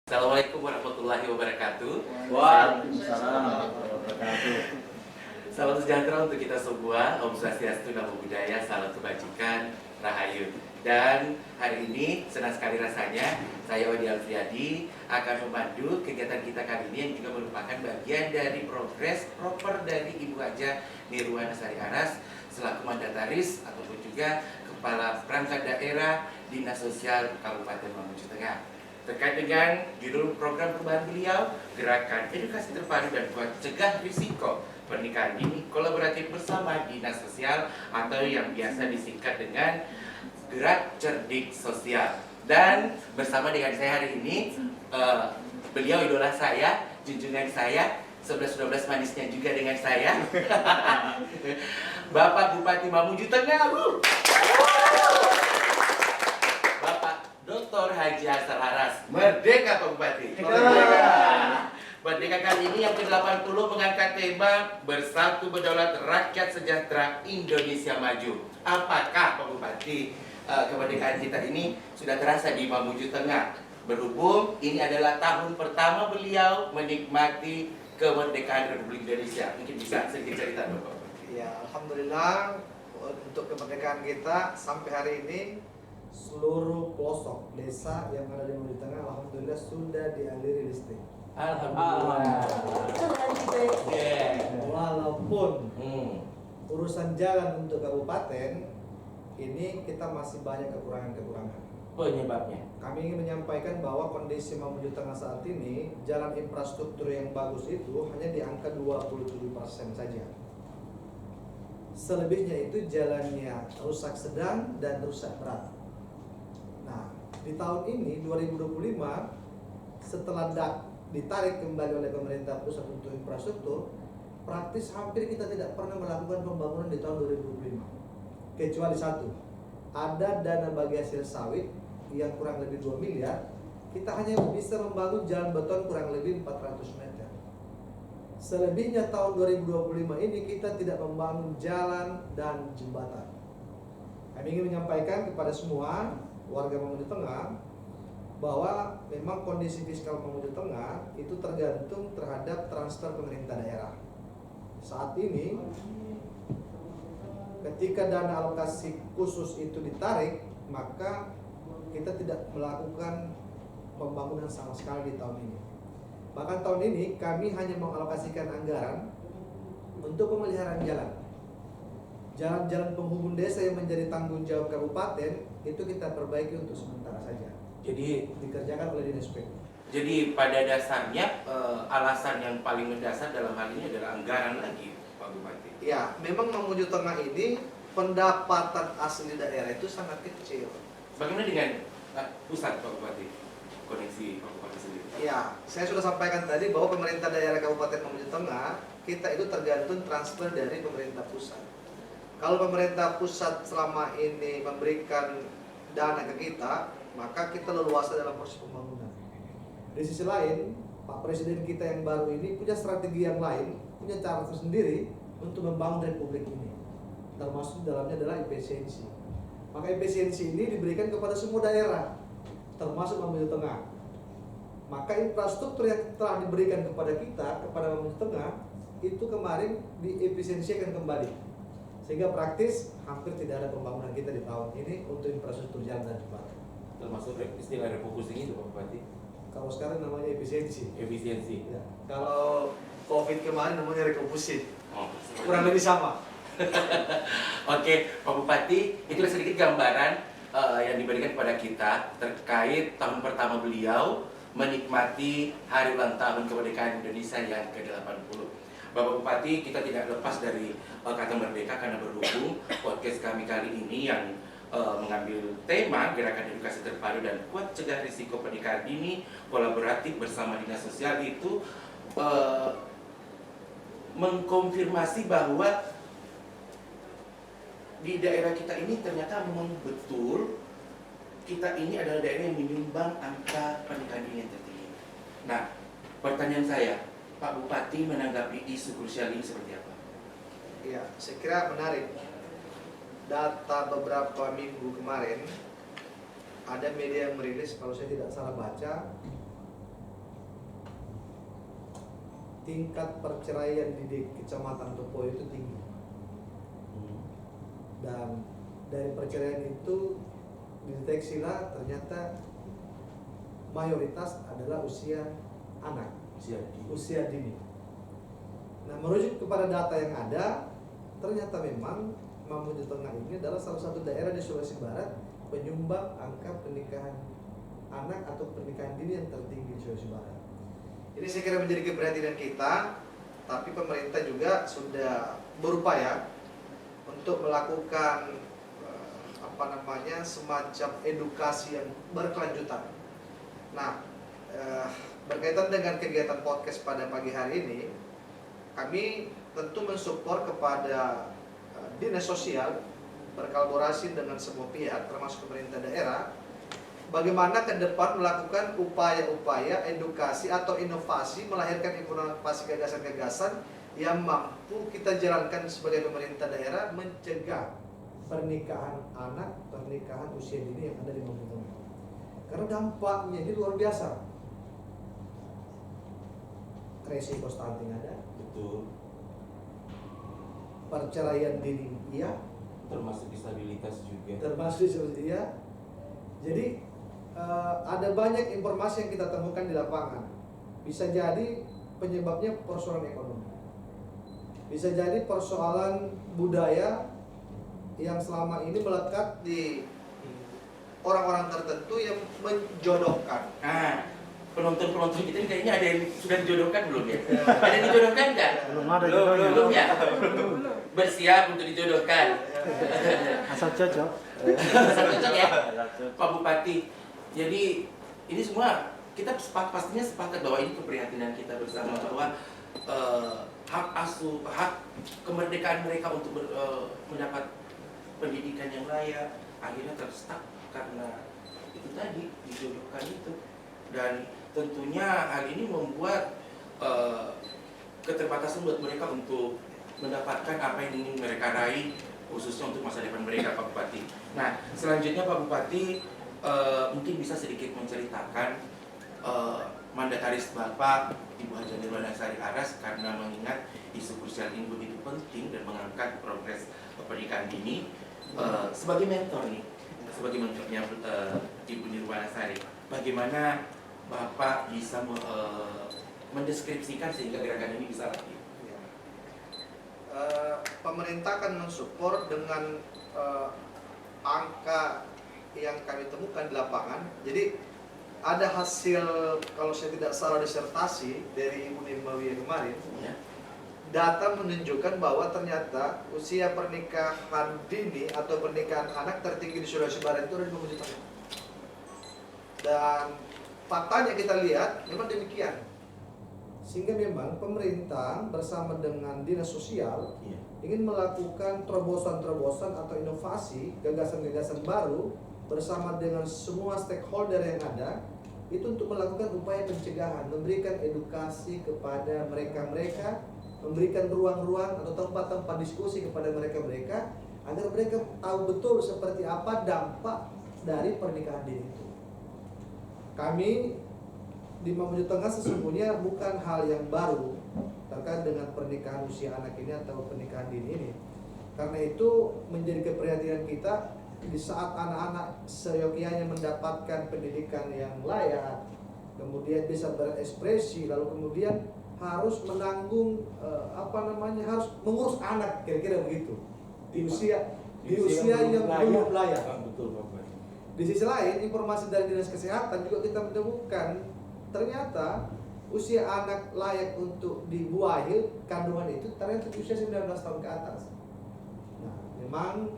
Assalamualaikum warahmatullahi wabarakatuh. Waalaikumsalam warahmatullahi wabarakatuh. Salam sejahtera untuk kita semua. Om Swastiastu, Namo Buddhaya, salam kebajikan, rahayu. Dan hari ini senang sekali rasanya saya Odi Alfriadi akan memandu kegiatan kita kali ini yang juga merupakan bagian dari progres proper dari Ibu Haja Nirwana Sari Aras selaku mandataris ataupun juga Kepala Perangkat Daerah Dinas Sosial Kabupaten Mamuju Tengah. Terkait dengan judul program perubahan beliau, Gerakan Edukasi Terpadu dan Kuat Cegah Risiko Pernikahan Dini Kolaboratif Bersama Dinas Sosial atau yang biasa disingkat dengan Gerak Cerdik Sosial. Dan bersama dengan saya hari ini, beliau idola saya, junjungan saya, 11-12 manisnya juga dengan saya, Bapak Bupati Mamuju Tengah. Dr. Haji Hasan Aras. Merdeka Pak Bupati. Merdeka kali ini yang ke-80 mengangkat tema Bersatu Berdaulat Rakyat Sejahtera Indonesia Maju. Apakah Pak Bupati kemerdekaan kita ini sudah terasa di Mamuju Tengah? Berhubung ini adalah tahun pertama beliau menikmati kemerdekaan Republik Indonesia. Mungkin bisa sedikit cerita dong Pak Bupati. Ya, alhamdulillah untuk kemerdekaan kita sampai hari ini seluruh pelosok desa yang ada di Mamuju Tengah alhamdulillah sudah dialiri listrik. Alhamdulillah. Walaupun urusan jalan untuk kabupaten ini kita masih banyak kekurangan-kekurangan. Penyebabnya? Kami ingin menyampaikan bahwa kondisi Mamuju Tengah saat ini jalan infrastruktur yang bagus itu hanya di angka 27% saja. Selebihnya itu jalannya rusak sedang dan rusak berat. Nah, di tahun ini 2025 setelah ditarik kembali oleh pemerintah pusat untuk infrastruktur, praktis hampir kita tidak pernah melakukan pembangunan di tahun 2025. Kecuali satu, ada dana bagi hasil sawit yang kurang lebih 2 miliar, kita hanya bisa membangun jalan beton kurang lebih 400 meter. Selebihnya tahun 2025 ini kita tidak membangun jalan dan jembatan. Kami ingin menyampaikan kepada semua warga Mamuju Tengah bahwa memang kondisi fiskal Mamuju Tengah itu tergantung terhadap transfer pemerintah daerah. Saat ini ketika dana alokasi khusus itu ditarik, maka kita tidak melakukan pembangunan sama sekali di tahun ini. Bahkan tahun ini kami hanya mengalokasikan anggaran untuk pemeliharaan jalan. Jalan-jalan penghubung desa yang menjadi tanggung jawab kabupaten itu kita perbaiki untuk sementara saja. Jadi dikerjakan oleh Dinas PU. Jadi pada dasarnya alasan yang paling mendasar dalam hal ini adalah anggaran lagi, Pak Bupati. Ya, memang Mamuju Tengah ini pendapatan asli daerah itu sangat kecil. Bagaimana dengan pusat, Pak Bupati? Koneksi Pak Bupati sendiri. Ya, saya sudah sampaikan tadi bahwa pemerintah daerah Kabupaten Mamuju Tengah kita itu tergantung transfer dari pemerintah pusat. Kalau pemerintah pusat selama ini memberikan dana ke kita, maka kita leluasa dalam proses pembangunan. Di sisi lain, Pak Presiden kita yang baru ini punya strategi yang lain, punya cara tersendiri untuk membangun republik ini. Termasuk dalamnya adalah efisiensi. Maka efisiensi ini diberikan kepada semua daerah, termasuk Mamuju Tengah. Maka infrastruktur yang telah diberikan kepada kita, kepada Mamuju Tengah, itu kemarin diefisiensikan kembali. Sehingga praktis hampir tidak ada pembangunan kita di tahun ini untuk infrastruktur jalan dan jembatan. Termasuk istilah refocusing itu, Pak Bupati. Kalau sekarang namanya efisiensi. Efisiensi. Ya. Kalau COVID kemarin namanya recomposing. Oh, Kurang lebih sama. Oke, Pak Bupati, itulah sedikit gambaran yang diberikan kepada kita terkait tahun pertama beliau menikmati hari ulang tahun kemerdekaan Indonesia yang ke-80. Bapak Bupati, kita tidak lepas dari kata merdeka karena berhubung podcast kami kali ini yang mengambil tema Gerakan Edukasi Terpadu dan Kuat Cegah Risiko Pernikahan Dini Kolaboratif Bersama Dinas Sosial itu mengkonfirmasi bahwa di daerah kita ini ternyata memang betul kita ini adalah daerah yang menyumbang angka pernikahan dini yang tertinggi. Nah, pertanyaan saya, Pak Bupati menanggapi isu krusial ini seperti apa? Iya, saya kira menarik. Data beberapa minggu kemarin ada media yang merilis, kalau saya tidak salah baca, tingkat perceraian di Kecamatan Topoyo itu tinggi. Dan dari perceraian itu dideteksilah ternyata mayoritas adalah usia anak, usia dini. Nah, merujuk kepada data yang ada, ternyata memang Mamuju Tengah ini adalah salah satu daerah di Sulawesi Barat penyumbang angka pernikahan anak atau pernikahan dini yang tertinggi di Sulawesi Barat. Ini saya kira menjadi keprihatinan kita, tapi pemerintah juga sudah berupaya untuk melakukan semacam edukasi yang berkelanjutan. Nah, berkaitan dengan kegiatan podcast pada pagi hari ini, kami tentu mensupport kepada Dinas Sosial berkolaborasi dengan semua pihak termasuk pemerintah daerah bagaimana ke depan melakukan upaya-upaya edukasi atau inovasi, melahirkan inovasi gagasan-gagasan yang mampu kita jalankan sebagai pemerintah daerah mencegah pernikahan anak, pernikahan usia dini yang ada di Mamuju Tengah. Karena dampaknya ini luar biasa. Resiko stunting ada. Betul. Perceraian dini iya. Termasuk disabilitas juga. Termasuk iya. Jadi ada banyak informasi yang kita temukan di lapangan. Bisa jadi penyebabnya persoalan ekonomi. Bisa jadi persoalan budaya yang selama ini melekat di orang-orang tertentu yang menjodohkan. Penonton kita ini kayaknya ada yang sudah dijodohkan belum ya? Ada yang dijodohkan nggak? Belum ada jodohnya. Belum ya? Bersiap untuk dijodohkan. Asal cocok. Asal cocok ya, Pak Bupati. Jadi ini semua kita pastinya sepakat bahwa ini keprihatinan kita bersama bahwa hak asuh, hak kemerdekaan mereka untuk mendapat pendidikan yang layak akhirnya terstuck karena itu tadi dijodohkan itu. Dan tentunya hal ini membuat keterbatasan buat mereka untuk mendapatkan apa yang ingin mereka raih, khususnya untuk masa depan mereka, Pak Bupati. Nah, selanjutnya Pak Bupati mungkin bisa sedikit menceritakan mandataris Bapak Ibu Haja Nirwana Sari Aras karena mengingat isu krusial ini begitu penting dan mengangkat progres pernikahan dini sebagai mentor nih, sebagai mentornya Ibu Nirwana Sari. Bagaimana Bapak bisa mendeskripsikan sehingga gerakan ini bisa aktif? Pemerintah akan mensupport dengan angka yang kami temukan di lapangan. Jadi ada hasil, kalau saya tidak salah, disertasi dari Ibu Nirmawi kemarin. Ya. Data menunjukkan bahwa ternyata usia pernikahan dini atau pernikahan anak tertinggi di Sulawesi Barat itu ada di Mamuju Tengah. Dan faktanya kita lihat memang demikian. Sehingga memang pemerintah bersama dengan Dinas Sosial ingin melakukan terobosan-terobosan atau inovasi, gagasan-gagasan baru bersama dengan semua stakeholder yang ada, itu untuk melakukan upaya pencegahan, memberikan edukasi kepada mereka-mereka, memberikan ruang-ruang atau tempat-tempat diskusi kepada mereka-mereka agar mereka tahu betul seperti apa dampak dari pernikahan dini itu. Kami di Mamuju Tengah sesungguhnya bukan hal yang baru terkait dengan pernikahan usia anak ini atau pernikahan dini ini. Karena itu menjadi keprihatinan kita di saat anak-anak seyogianya mendapatkan pendidikan yang layak, kemudian bisa berekspresi, lalu kemudian harus menanggung harus mengurus anak, kira-kira begitu di usia yang belum layak. Betul, Bapak. Di sisi lain, informasi dari Dinas Kesehatan juga kita menemukan ternyata usia anak layak untuk dibuahi kandungan itu ternyata di usia 19 tahun ke atas. Nah, memang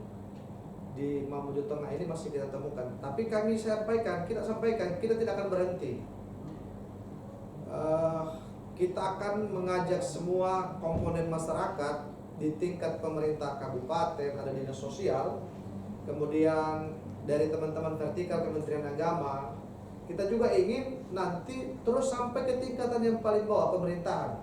di Mamuju Tengah ini masih kita temukan. Tapi kita sampaikan, kita tidak akan berhenti. Kita akan mengajak semua komponen masyarakat di tingkat pemerintah kabupaten, ada dinas sosial, kemudian dari teman-teman vertikal Kementerian Agama. Kita juga ingin nanti terus sampai ke tingkatan yang paling bawah pemerintahan.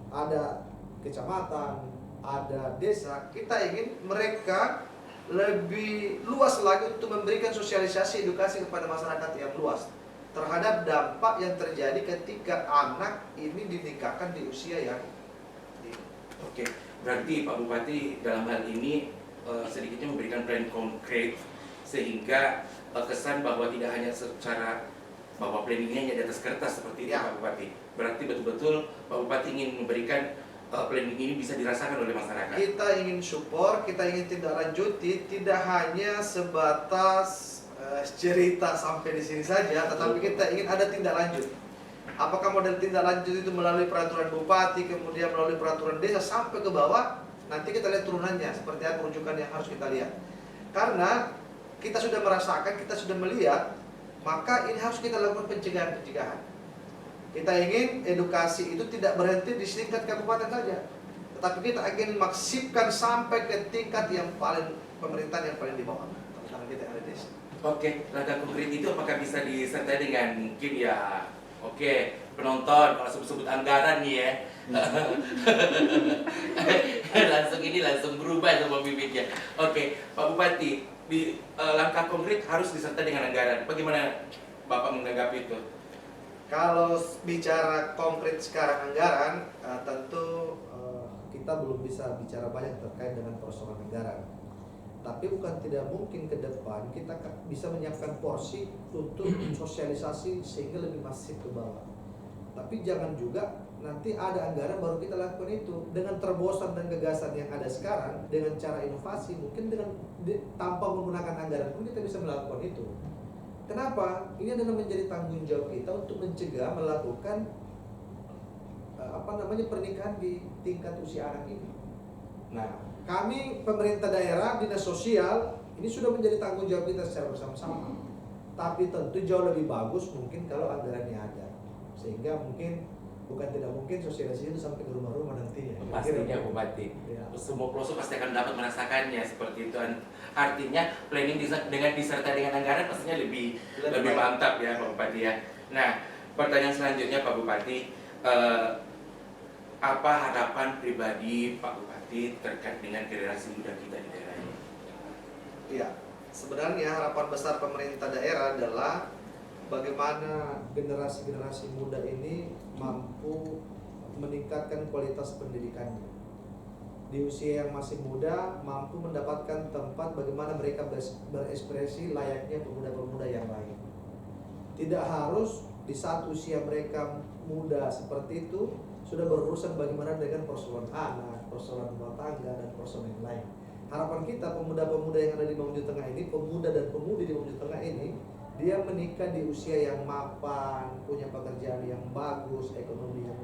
Ada kecamatan, ada desa. Kita ingin mereka lebih luas lagi untuk memberikan sosialisasi edukasi kepada masyarakat yang luas. terhadap dampak yang terjadi ketika anak ini dinikahkan di usia yang dini. Oke, berarti Pak Bupati dalam hal ini sedikitnya memberikan plan konkret sehingga kesan bahwa tidak hanya secara bahwa planningnya hanya di atas kertas seperti itu Ya. Pak Bupati. Berarti betul-betul Pak Bupati ingin memberikan planning ini bisa dirasakan oleh masyarakat. Kita ingin support, kita ingin tindak lanjuti, tidak hanya sebatas cerita sampai di sini saja, tetapi kita ingin ada tindak lanjut. Apakah model tindak lanjut itu melalui peraturan bupati, kemudian melalui peraturan desa sampai ke bawah, nanti kita lihat turunannya, seperti apa rujukan yang harus kita lihat. Karena kita sudah merasakan, kita sudah melihat, maka ini harus kita lakukan pencegahan-pencegahan. Kita ingin edukasi itu tidak berhenti di tingkat kabupaten saja, tetapi kita ingin maksipkan sampai ke tingkat yang paling pemerintahan yang paling di bawah. Karena kita ada di desa. Oke, langkah konkret itu apakah bisa disertai dengan mungkin ya, oke, penonton kalau sebut-sebut anggaran nih ya, langsung berubah sama bibitnya. Oke, Pak Bupati, di langkah konkret harus disertai dengan anggaran. Bagaimana Bapak menanggapi itu? Kalau bicara konkret sekarang anggaran, tentu kita belum bisa bicara banyak terkait dengan persoalan anggaran. Tapi bukan tidak mungkin ke depan kita bisa menyiapkan porsi untuk sosialisasi sehingga lebih masif ke bawah. Tapi jangan juga nanti ada anggaran baru kita lakukan itu. Dengan terobosan dan gagasan yang ada sekarang, dengan cara inovasi, mungkin tanpa menggunakan anggaran pun kita bisa melakukan itu. Kenapa? Ini adalah menjadi tanggung jawab kita untuk mencegah melakukan pernikahan di tingkat usia anak ini. Nah, kami pemerintah daerah, dinas sosial, ini sudah menjadi tanggung jawab kita secara bersama-sama. Tapi tentu jauh lebih bagus mungkin kalau anggarannya ada, sehingga mungkin bukan tidak mungkin sosialisasi itu sampai ke rumah-rumah nantinya. Pastinya Bupati. Ya. Semua pelosok pasti akan dapat merasakannya seperti itu. Artinya planning dengan disertai dengan anggaran pastinya lebih Lebih baik. mantap ya Pak Bupati ya. Nah, pertanyaan selanjutnya Pak Bupati, apa harapan pribadi Pak Bupati terkait dengan generasi muda kita di daerah ini? Iya, sebenarnya harapan besar pemerintah daerah adalah bagaimana generasi-generasi muda ini mampu meningkatkan kualitas pendidikannya. Di usia yang masih muda, mampu mendapatkan tempat bagaimana mereka berekspresi layaknya pemuda-pemuda yang lain. Tidak harus di saat usia mereka muda seperti itu sudah berurusan bagaimana dengan persoalan anak, persoalan rumah tangga, dan persoalan yang lain. Harapan kita pemuda-pemuda yang ada di Mamuju Tengah ini, pemuda dan pemudi di Mamuju Tengah ini, dia menikah di usia yang mapan, punya pekerjaan yang bagus, ekonomi yang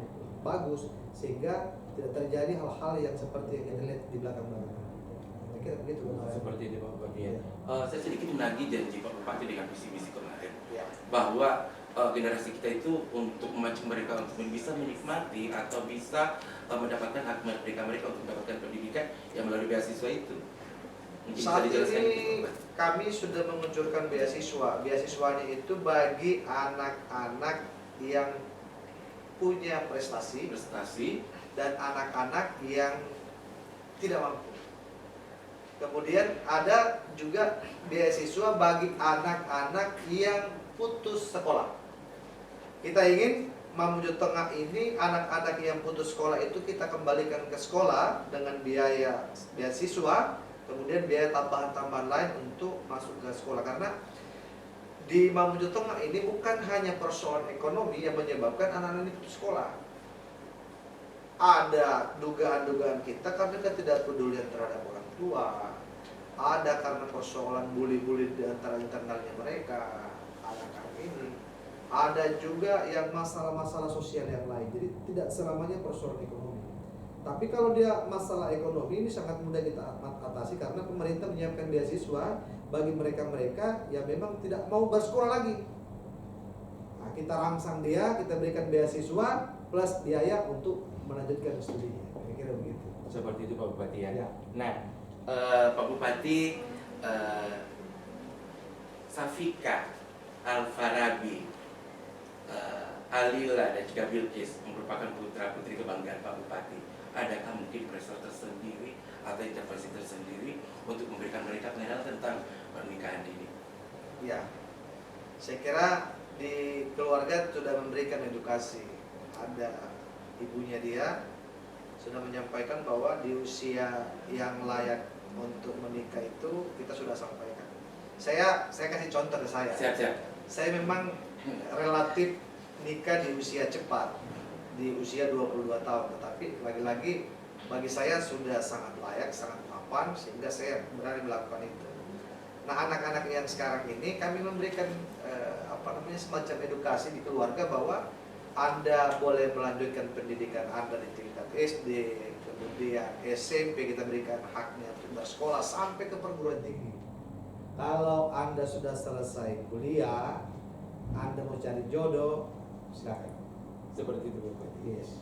bagus, sehingga tidak terjadi hal-hal yang seperti yang kita lihat di belakang-belakang. Kira begitu. Seperti itu Pak Bupati ya. Saya sedikit menagih janji Pak Bupati dengan visi-misi kemarin Ya. bahwa generasi kita itu untuk memancing mereka untuk bisa menikmati atau bisa mendapatkan hak mereka untuk mendapatkan pendidikan yang melalui beasiswa itu. Mungkin bisa Saat dijelaskan ini gitu, Pak. kami sudah meluncurkan beasiswa. Beasiswanya itu bagi anak-anak yang punya prestasi dan anak-anak yang tidak mampu. Kemudian ada juga beasiswa bagi anak-anak yang putus sekolah. Kita ingin Mamuju Tengah ini anak-anak yang putus sekolah itu kita kembalikan ke sekolah dengan biaya beasiswa, kemudian biaya tambahan-tambahan lain untuk masuk ke sekolah. Karena di Mamuju Tengah ini bukan hanya persoalan ekonomi yang menyebabkan anak-anak ini putus sekolah. Ada dugaan-dugaan kita karena ketidakpedulian terhadap orang tua, ada karena persoalan bully-bully di antara internalnya mereka, anak-anak ini. Ada juga yang masalah-masalah sosial yang lain. Jadi tidak selamanya persoalan ekonomi. Tapi kalau dia masalah ekonomi ini sangat mudah kita atasi karena pemerintah menyiapkan beasiswa bagi mereka-mereka yang memang tidak mau bersekolah lagi. Nah, kita rangsang dia, kita berikan beasiswa plus biaya untuk melanjutkan studinya. Kira-kira begitu. Seperti itu Pak Bupati ya. Ya. Nah, Pak Bupati, Safika Al-Farabi, Alila dan juga Bilqis merupakan putra-putri kebanggaan Pak Bupati. Adakah mungkin pressure tersendiri atau intervensi tersendiri untuk memberikan mereka pengetahuan tentang pernikahan dini? Ya, saya kira di keluarga sudah memberikan edukasi. Ada ibunya dia sudah menyampaikan bahwa di usia yang layak untuk menikah itu kita sudah sampaikan. Saya kasih contoh ke saya. Siap. Saya memang relatif nikah di usia cepat, di usia 22 tahun, tetapi lagi-lagi bagi saya sudah sangat layak, sangat mapan sehingga saya berani melakukan itu. Nah, anak-anak yang sekarang ini kami memberikan semacam edukasi di keluarga bahwa Anda boleh melanjutkan pendidikan Anda di tingkat SD, kemudian SMP kita berikan haknya untuk bersekolah sampai ke perguruan tinggi. Kalau Anda sudah selesai kuliah, Anda mau cari jodoh, silakan. Seperti itu Bapak. Yes.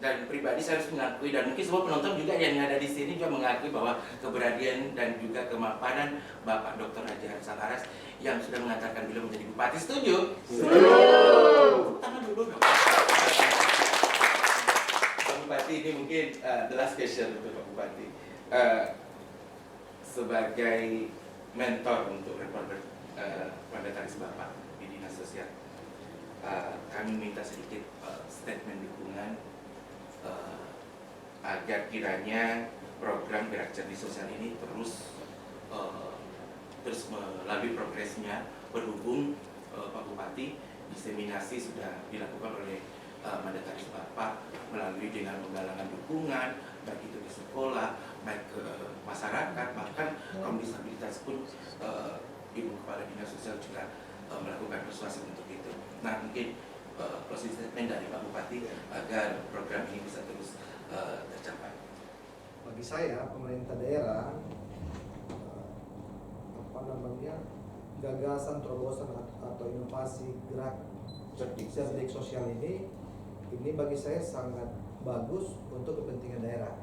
Dan pribadi saya harus mengakui, dan mungkin semua penonton juga yang ada di sini juga mengakui bahwa keberanian dan juga kemapanan Bapak Dr. Haji Harsal Aras yang sudah mengantarkan beliau menjadi bupati. Setuju? Setuju. Tangan dulu dong. Pak Bupati, ini mungkin the last question untuk Pak Bupati. Sebagai mentor untuk reporter mandataris Bapak di Dinas Sosial, kami minta sedikit statement dukungan agar kiranya program Gerak Cerdik Sosial ini terus melalui progresnya, berhubung Pak Bupati diseminasi sudah dilakukan oleh mandataris Bapak melalui dengan penggalangan dukungan baik itu di sekolah, baik ke masyarakat, bahkan kaum disabilitas pun Ibu Kepala Dinas Sosial juga melakukan persuasi untuk itu. Nah, mungkin closing statement dari Pak Bupati agar program ini bisa terus tercapai. Bagi saya pemerintah daerah gagasan terobosan atau inovasi gerak cerdik sosial ini bagi saya sangat bagus untuk kepentingan daerah.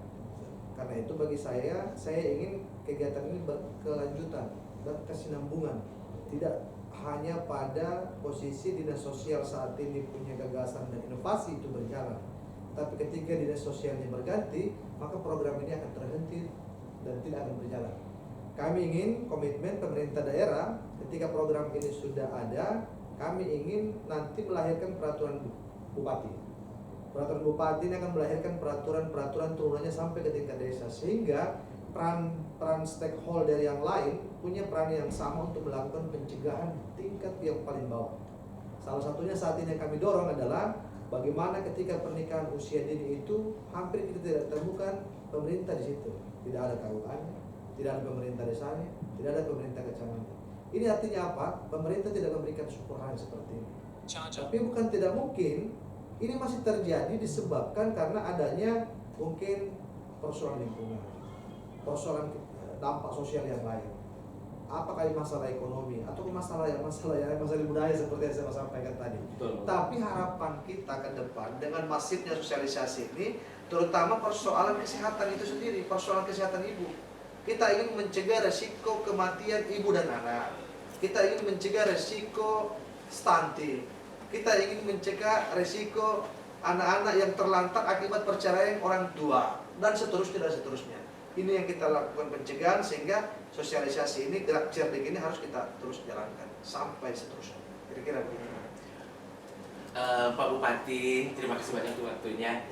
Karena itu bagi saya ingin kegiatan ini berkelanjutan, berkesinambungan, tidak hanya pada posisi dinas sosial saat ini punya gagasan dan inovasi itu berjalan. Tapi ketika dinas sosialnya berganti, maka program ini akan terhenti dan tidak akan berjalan. Kami ingin komitmen pemerintah daerah ketika program ini sudah ada, kami ingin nanti melahirkan peraturan bupati. Peraturan bupati ini akan melahirkan peraturan turunannya sampai ke tingkat desa, sehingga peran stakeholder yang lain punya peran yang sama untuk melakukan pencegahan tingkat yang paling bawah. Salah satunya saat ini yang kami dorong adalah bagaimana ketika pernikahan usia dini itu hampir kita tidak temukan pemerintah di situ. Tidak ada KUA-nya, tidak ada pemerintah desanya, tidak ada pemerintah kecamatan. Ini artinya apa? Pemerintah tidak memberikan support seperti ini. Tapi bukan tidak mungkin, ini masih terjadi disebabkan karena adanya mungkin persoalan lingkungan, persoalan dampak sosial yang lain. Apakah masalah ekonomi atau masalah budaya seperti yang saya sampaikan tadi. Betul. Tapi harapan kita ke depan dengan masifnya sosialisasi ini, terutama persoalan kesehatan itu sendiri, persoalan kesehatan ibu. Kita ingin mencegah resiko kematian ibu dan anak. Kita ingin mencegah resiko stunting. Kita ingin mencegah resiko anak-anak yang terlantar akibat perceraian orang tua dan seterusnya. Ini yang kita lakukan pencegahan, sehingga sosialisasi ini, gerak cerdik ini harus kita terus jalankan sampai seterusnya. Kira-kira begitu. Pak Bupati, terima kasih banyak untuk waktunya.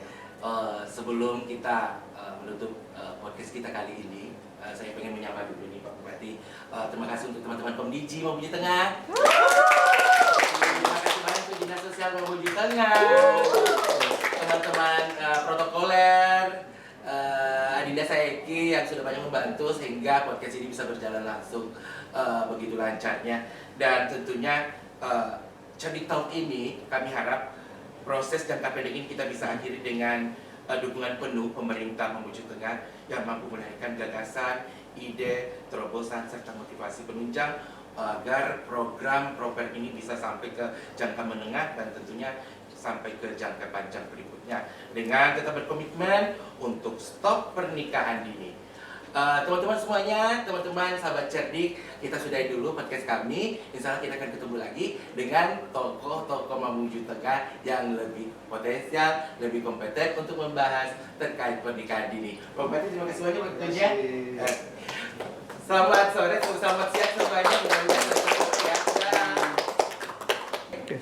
Sebelum kita menutup podcast kita kali ini, saya pengen menyapa dulu nih Pak Bupati. Terima kasih untuk teman-teman Pemdiji Mamuju Tengah. Terima kasih banyak untuk Dinas Sosial Mamuju Tengah. Teman-teman protokoler, Adinda Saeki yang sudah banyak membantu sehingga podcast ini bisa berjalan langsung begitu lancarnya. Dan tentunya cerdik tahun ini kami harap proses jangka pendek ini kita bisa akhiri dengan dukungan penuh pemerintah Mamuju Tengah yang mampu melahirkan gagasan, ide, terobosan, serta motivasi penunjang agar program ini bisa sampai ke jangka menengah dan tentunya sampai ke jangka panjang berikutnya dengan tetap berkomitmen untuk stop pernikahan dini. Teman-teman semuanya, teman-teman sahabat cerdik, kita sudahi dulu podcast kami. Insya Allah kita akan ketemu lagi dengan tokoh-tokoh Mamuju Tengah yang lebih potensial, lebih kompeten untuk membahas terkait pernikahan dini. Pak Bupati, terima kasih banyak waktunya. Selamat sore, selamat siang semuanya. Mudah-mudahan Oke.